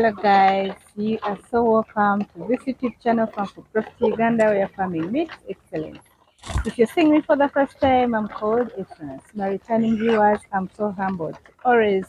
Hello guys, you are so welcome to this YouTube channel from Poultry Uganda, where farming meets excellence. If you're seeing me for the first time, I'm called HENS. My returning viewers, I'm so humbled to always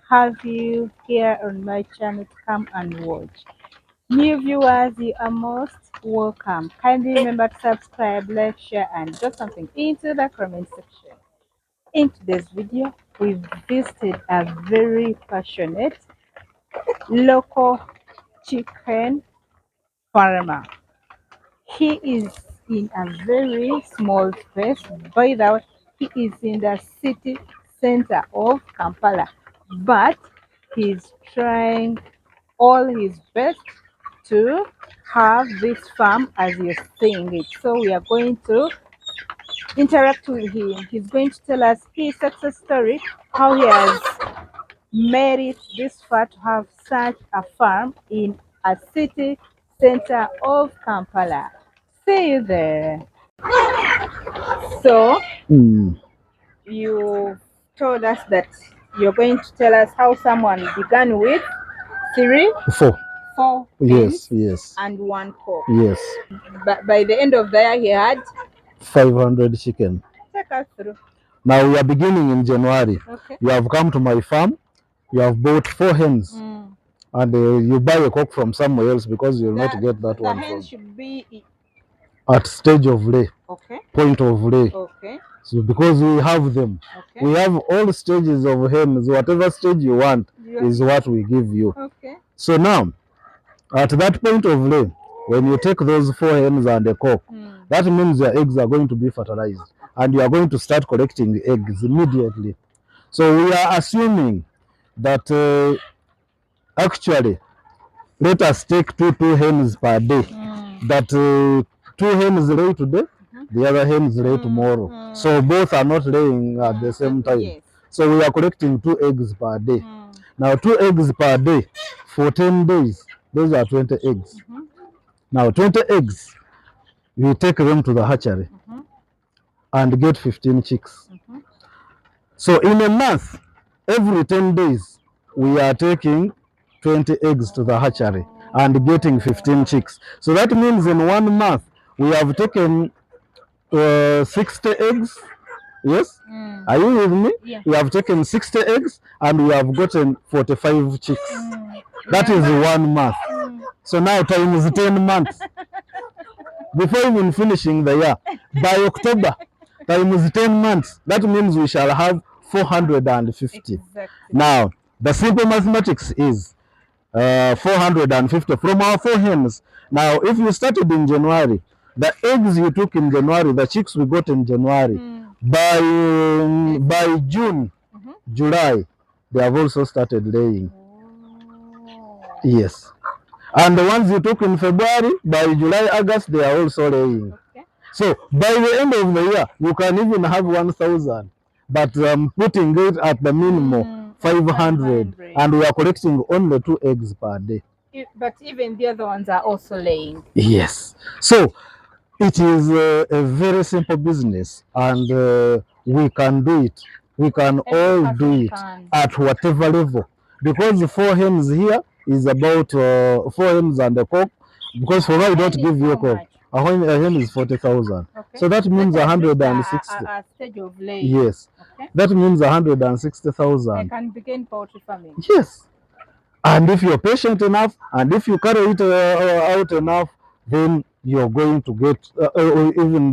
have you here on my channel to come and watch. New viewers, you are most welcome. Kindly remember to subscribe, like, share, and drop something into the comment section. In today's video, we visited a very passionate local chicken farmer. He is in a very small space. By the way, he is in the city center of Kampala, but he's trying all his best to have this farm as you're seeing it. So we are going to interact with him. He's going to tell us his success story, how he has made it this far to have such a farm in a city center of Kampala. See you there. So you told us that you're going to tell us how someone began with four hens Yes, and one cock. yes. But by the end of the year, he had 500 chicken. take us through. Now we are beginning in January. Okay. You have come to my farm. You have bought 4 hens, and you buy a cock from somewhere else because you will not get that one The from. hens should be At stage of lay, okay. point of lay. Okay. So because we have them, Okay. we have all stages of hens. Whatever stage you want is what we give you. Okay. So now, at that point of lay, when you take those 4 hens and a cock, that means your eggs are going to be fertilized, and you are going to start collecting eggs immediately. So we are assuming that actually, let us take two hens per day. That 2 hens lay today, the other hens lay tomorrow. So both are not laying at the same time. Yes. So we are collecting 2 eggs per day. Now 2 eggs per day for 10 days, those are 20 eggs. Now 20 eggs, we take them to the hatchery and get 15 chicks. So in a month, every 10 days, we are taking 20 eggs to the hatchery and getting 15 chicks. So that means in 1 month, we have taken 60 eggs. Yes? Are you with me? Yeah. We have taken 60 eggs and we have gotten 45 chicks. That is 1 month. So now times 10 months. Before even finishing the year, by October, times 10 months, that means we shall have 450. Exactly. Now, the simple mathematics is 450 from our 4 hens. Now, if you started in January, the eggs you took in January, the chicks we got in January, by June, July, they have also started laying. Yes. And the ones you took in February, by July, August, they are also laying. Okay. So by the end of the year, you can even have 1,000, but putting it at the minimum 500, and we are collecting only 2 eggs per day. But even the other ones are also laying. Yes. So it is a very simple business, and we can do it. We can all do it at whatever level, because the 4 hens here is about 4 hens and a cock. Because for why I don't give you a cock, a hen is 40,000. Okay. So that means 160. A stage of laying. Yes. Okay. That means 160,000. I can begin poultry farming. Yes. And if you're patient enough, and if you carry it out enough, then you're going to get even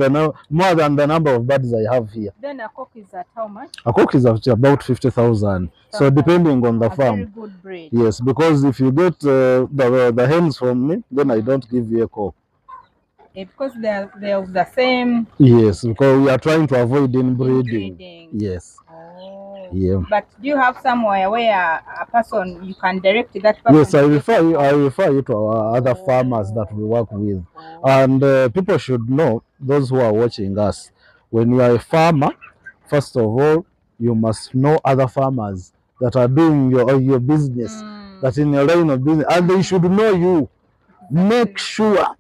more than the number of birds I have here. Then a cock is at how much? A cock is at about 50,000. So depending on the farm. Very good breed. Yes, because if you get the hens from me, then I don't give you a cock. Because they're of the same. Yes, because we are trying to avoid inbreeding. Yes. Oh. Yeah. But do you have somewhere where a person you can direct that person? Yes, I refer you to our other farmers that we work with. And people should know, those who are watching us, when you are a farmer, first of all, you must know other farmers that are doing your business, that's in your line of business, and they should know you. Make sure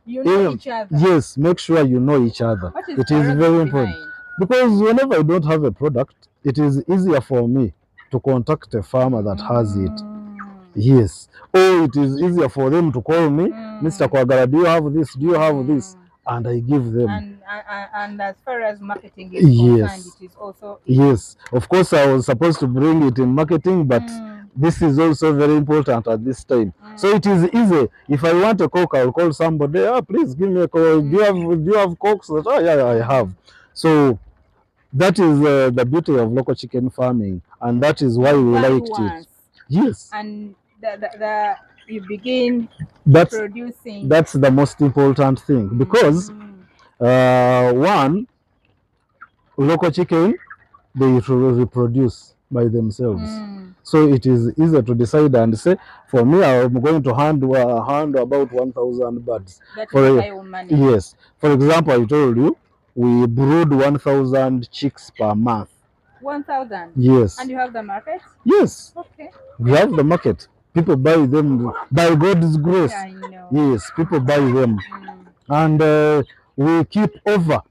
you know each other. Yes, make sure you know each other. It is very important. Because whenever I don't have a product, it is easier for me to contact a farmer that has it. Yes. Or it is easier for them to call me, Mr. Kwagala, do you have this? Do you have this? And I give them. And as far as marketing is concerned, it is also easy. Yes. Of course, I was supposed to bring it in marketing, but this is also very important at this time. So it is easy. If I want a coke, I'll call somebody. Oh, please give me a coke. Do you have cokes? Oh, yeah, I have. So that is the beauty of local chicken farming, and that is why we liked it. Yes. And you begin producing. That's the most important thing, because one, local chicken, they reproduce by themselves. So it is easier to decide and say, for me, I'm going to hand about 1,000 birds. That is what I will manage. Yes. For example, I told you, we brood 1,000 chicks per month. 1,000? Yes. And you have the market? Yes. Okay. We have the market. People buy them by God's grace. I know. Yes, people buy them. And we keep over.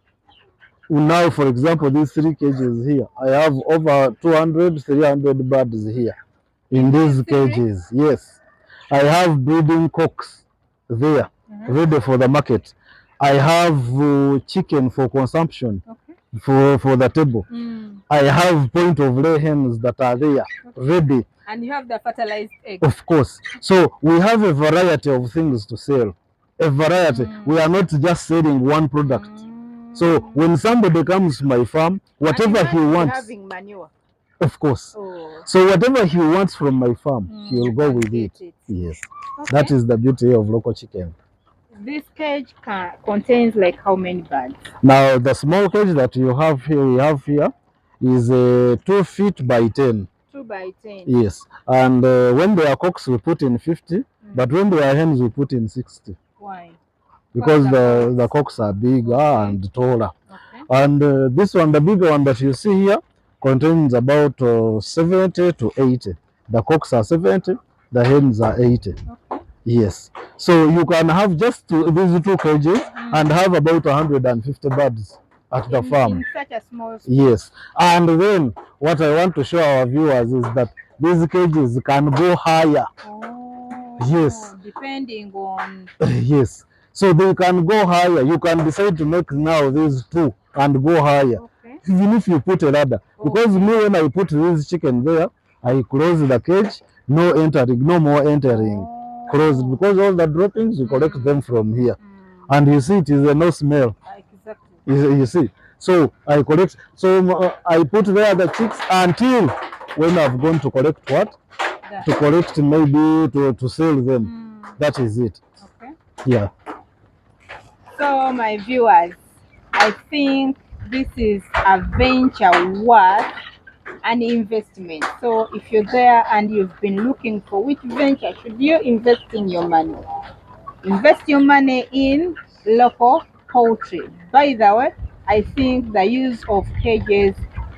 Now, for example, these 3 cages here, I have over 200, 300 birds here in these cages. Yes. I have breeding cocks there, ready for the market. I have chicken for consumption, for the table. I have point of lay hens that are there, ready. And you have the fertilized eggs. Of course. So we have a variety of things to sell. A variety. We are not just selling one product. So when somebody comes to my farm, whatever he wants, having manure. Of course. So whatever he wants from my farm, he will go with it. Yes. Okay. That is the beauty of local chicken. This cage contains like how many birds? Now the small cage that you have here, we have here, is 2 feet by 10. 2 by 10. Yes. And when they are cocks, we put in 50, but when they are hens, we put in 60. Why? Because the cocks are bigger and taller. Okay. And this one, the bigger one that you see here, contains about 70 to 80. The cocks are 70, the hens are 80. Okay. Yes. So you can have just these 2 cages and have about 150 birds at the farm. In such a small space. Yes. And then what I want to show our viewers is that these cages can go higher. Oh, yes. Depending on... yes. So they can go higher. You can decide to make now these 2 and go higher. Okay. Even if you put a ladder. Okay. Because me, when I put this chicken there, I close the cage, no entering, no more entering. Closed, because all the droppings, you collect them from here. And you see, it is a no smell. Exactly. You see. So I collect, I put there the chicks until when I've gone to collect what? To collect, maybe to sell them. That is it. Okay. Yeah. So my viewers, I think this is a venture worth an investment. So if you're there and you've been looking for which venture should you invest in your money, invest your money in local poultry. By the way, I think the use of cages,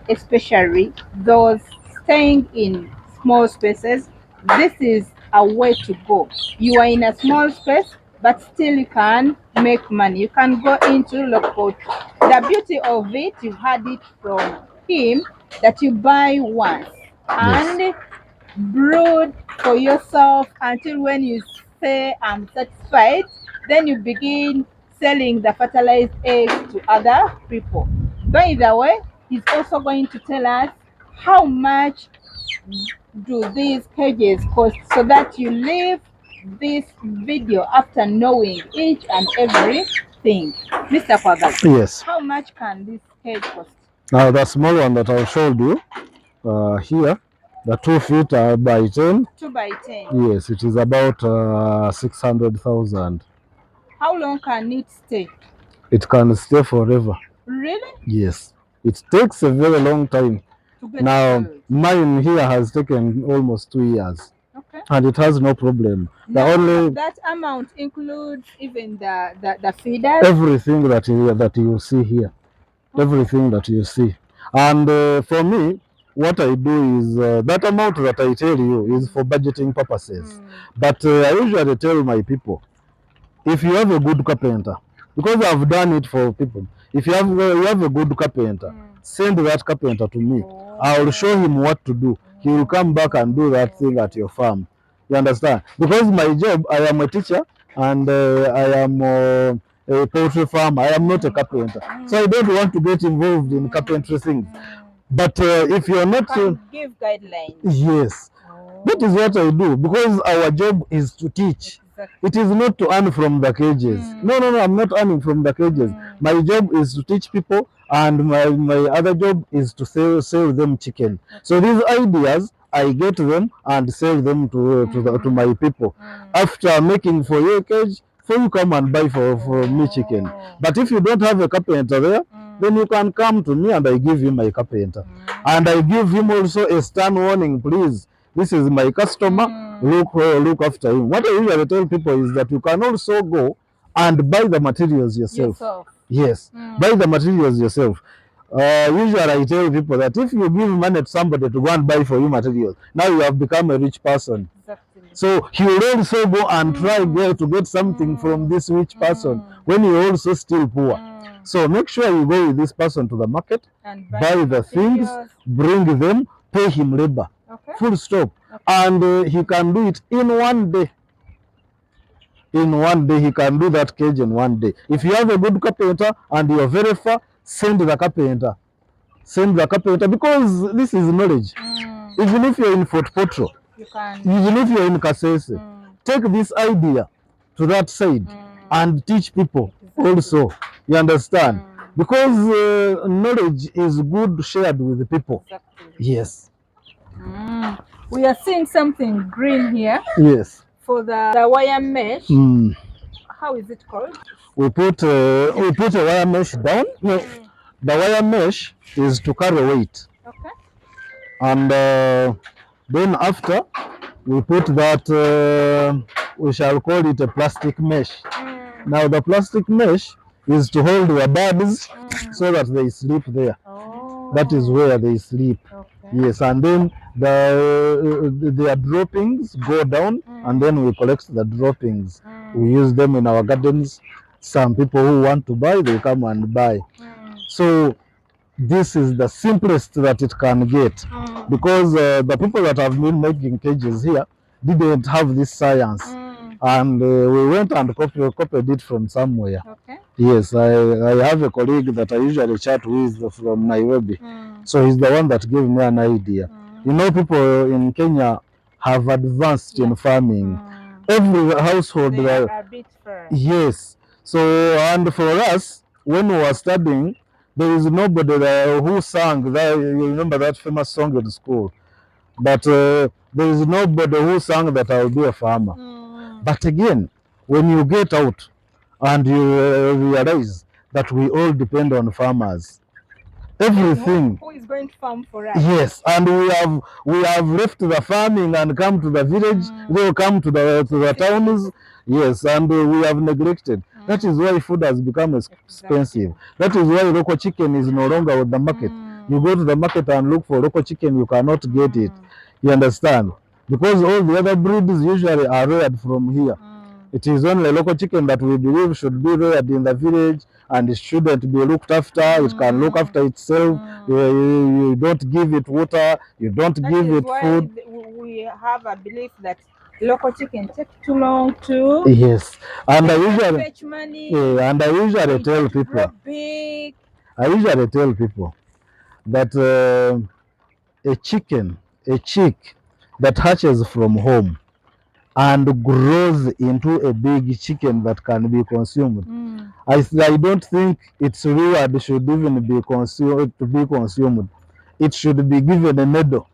especially those staying in small spaces, this is a way to go. You are in a small space, but still you can make money. You can go into local poultry. The beauty of it, you had it from him, that you buy once and brood for yourself until when you say I'm satisfied, then you begin selling the fertilized eggs to other people. By the way, he's also going to tell us how much do these cages cost, so that you leave this video after knowing each and everything. Mr. Kwagala, yes, how much can this cage cost? Now the small one that I showed you here, the 2 feet by 10. 2 by 10. Yes, it is about 600,000. How long can it stay? It can stay forever. Really? Yes. It takes a very long time. Now, mine here has taken almost 2 years. Okay. And it has no problem. That amount includes even the feeders? Everything that you see here. Okay. Everything that you see. And for me, what I do is that amount that I tell you is for budgeting purposes. But I usually tell my people, if you have a good carpenter, because I've done it for people, if you have a good carpenter, send that carpenter to me. I will show him what to do. He will come back and do that thing at your farm. You understand? Because my job, I am a teacher and I am a poultry farmer. I am not a carpenter. So I don't want to get involved in carpentry things. But if you're not... give guidelines. Yes. That is what I do, because our job is to teach. Exactly. It is not to earn from the cages. No, I'm not earning from the cages. My job is to teach people, and my other job is to sell them chicken. So these ideas, I get them and sell them to my people. After making for your cage, so you come and buy for me chicken. But if you don't have a carpenter there, then you can come to me and I give you my carpenter. And I give him also a stern warning, please. This is my customer. Look after him. What I usually tell people is that you can also go and buy the materials yourself. Yes, buy the materials yourself. Usually I tell people that if you give money to somebody to go and buy for you materials, now you have become a rich person. Exactly. So he will also go and try to get something from this rich person when you're also still poor. So make sure you go with this person to the market, And buy the things, bring them, pay him labor. Full stop. And he can do it in one day. In one day, he can do that cage in one day. If you have a good carpenter and you're very far, send the carpenter. Send the carpenter, because this is knowledge. Even if you're in Fort Potro, even if you're in Kasese, take this idea to that side and teach people also. You understand? Because knowledge is good shared with the people. Yes. We are seeing something green here. Yes. For the wire mesh. How is it called? We put a wire mesh down. No, the wire mesh is to carry weight. Okay. And then after we put that, we shall call it a plastic mesh. Now the plastic mesh is to hold the birds so that they sleep there. That is where they sleep. Yes, and then their droppings go down, and then we collect the droppings. We use them in our gardens. Some people who want to buy, they come and buy. So this is the simplest that it can get, because the people that have been making cages here didn't have this science. And we went and copied it from somewhere. Okay. Yes, I have a colleague that I usually chat with from Nairobi. So he's the one that gave me an idea. You know, people in Kenya have advanced in farming. Every household. They are a bit fair. Yes. So, and for us, when we were studying, there is nobody there who sang that. You remember that famous song in school? But there is nobody who sang that I will be a farmer. But again, when you get out and you realize that we all depend on farmers, everything. Who is going to farm for us? Yes, and we have left the farming and come to the village. They will come to the towns. Yes, and we have neglected. That is why food has become expensive. That is why local chicken is no longer with the market. You go to the market and look for local chicken, you cannot get it. You understand? Because all the other breeds usually are reared from here. It is only local chicken that we believe should be reared in the village, and it shouldn't be looked after. It can look after itself. You don't give it water. You don't give it food. We have a belief that local chicken take too long to. Yes, and I usually fetch money. Yeah, and I usually tell people. Big. I usually tell people that a chick that hatches from home and grows into a big chicken that can be consumed. I don't think its reward should even be consumed. It should be given a medal,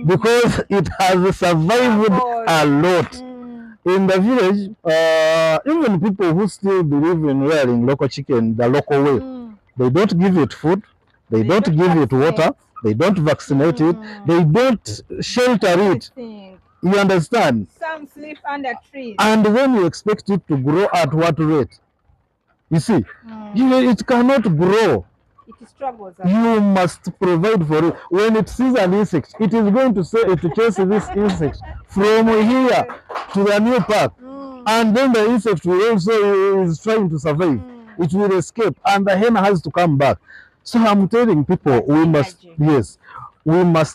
because it has survived a lot. In the village, even people who still believe in rearing local chicken the local way, they don't give it food, they don't give it water, they don't vaccinate it, they don't shelter it. You understand? Some sleep under trees. And when you expect it to grow at what rate? You see, it cannot grow. It struggles. You must provide for it. When it sees an insect, it is going to chase this insect from here to the new park. And then the insect will also is trying to survive. It will escape, and the hen has to come back. So I'm telling people, we must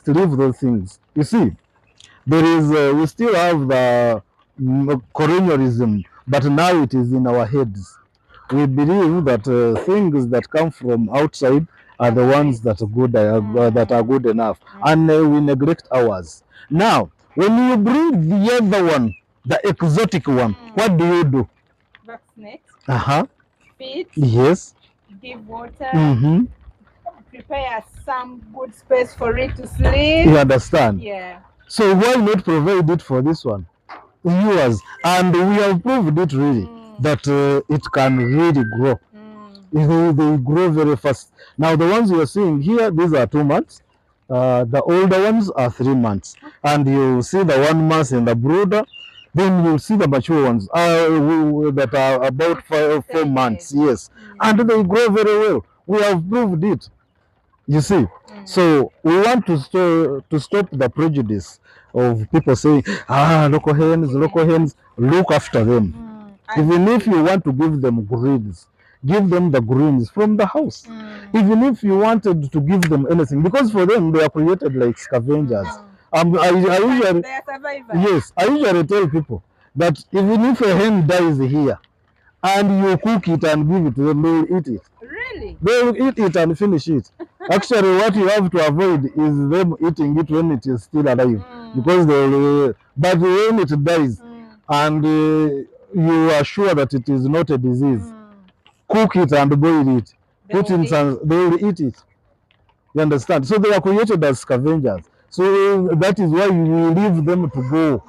leave those things. You see, There is, we still have the colonialism, but now it is in our heads. We believe that things that come from outside are the ones that are good enough, and we neglect ours. Now, when you bring the other one, the exotic one, what do you do? Vaccinate, Uh-huh. feed, Yes. give water, Mm-hmm. prepare some good space for it to sleep. You understand? Yeah. So why not provide it for this one? Viewers, and we have proved it really that it can really grow. They grow very fast. Now the ones you are seeing here, these are 2 months. The older ones are 3 months, and you see the 1 month in the brooder. Then you see the mature ones that are about 4 months. Yes, and they grow very well. We have proved it. You see, so we want to stop the prejudice of people saying, local hens, look after them. Even if you want to give them greens, give them the greens from the house. Even if you wanted to give them anything, because for them they are created like scavengers. I usually, They are survivors. yes, I usually tell people that even if a hen dies here and you cook it and give it to them, they will eat it. Really? They will eat it and finish it. Actually, what you have to avoid is them eating it when it is still alive, because they will. But when it dies, and you are sure that it is not a disease, cook it and boil it. Put in some. They will eat it. You understand? So they are created as scavengers. So that is why you leave them to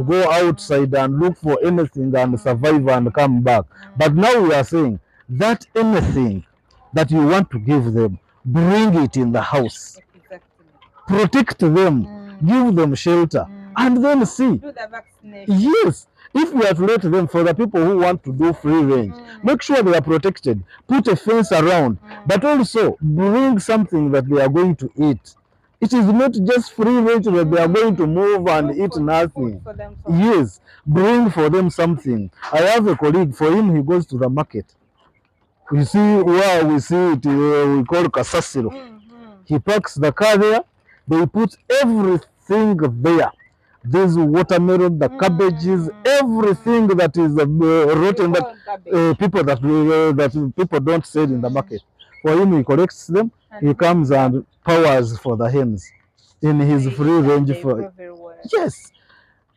go outside and look for anything and survive and come back. But now we are saying that anything that you want to give them, bring it in the house. Exactly. Protect them, give them shelter, and then see. Do the vaccination. Yes, if you are to let them, for the people who want to do free range, make sure they are protected. Put a fence around, but also bring something that they are going to eat. It is not just free range that they are going to move and eat nothing. For them. Yes, bring for them something. I have a colleague, for him, he goes to the market. You see where we see it, we call Kasasiro. He parks the car there, they put everything there. This watermelon, the cabbages, everything that is rotten that people don't sell in the market. For him, he collects them. He comes and powers for the hens in his free range for. Yes,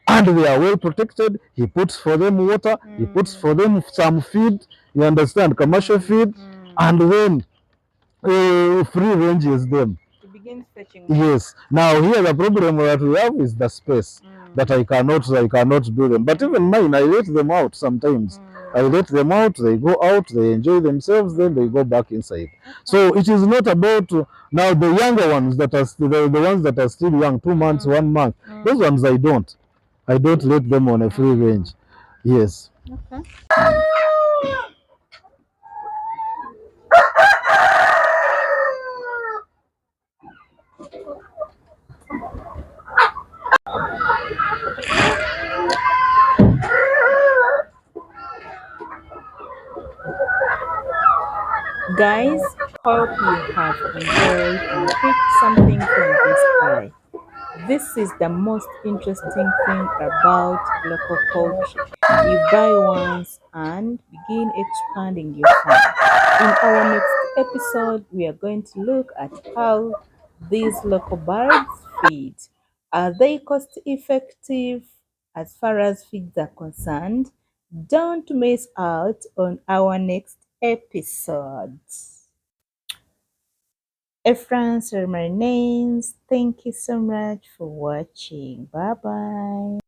and they are well protected. He puts for them water. He puts for them some feed. You understand, commercial feed, and then free ranges them. Begin fetching. Yes. Now here the problem that we have is the space that I cannot do them. But even mine, I let them out sometimes. I let them out, they go out, they enjoy themselves, then they go back inside. So it is not about now the younger ones that are the ones that are still young, 2 months, 1 month. Those ones I don't. I don't let them on a free range. Yes. Okay. Guys, hope you have enjoyed and picked something from this guy. This is the most interesting thing about local poultry. You buy once and begin expanding your farm. In our next episode, we are going to look at how these local birds feed. Are they cost effective as far as feeds are concerned? Don't miss out on our next episode. Friends are my names. Thank you so much for watching. Bye bye.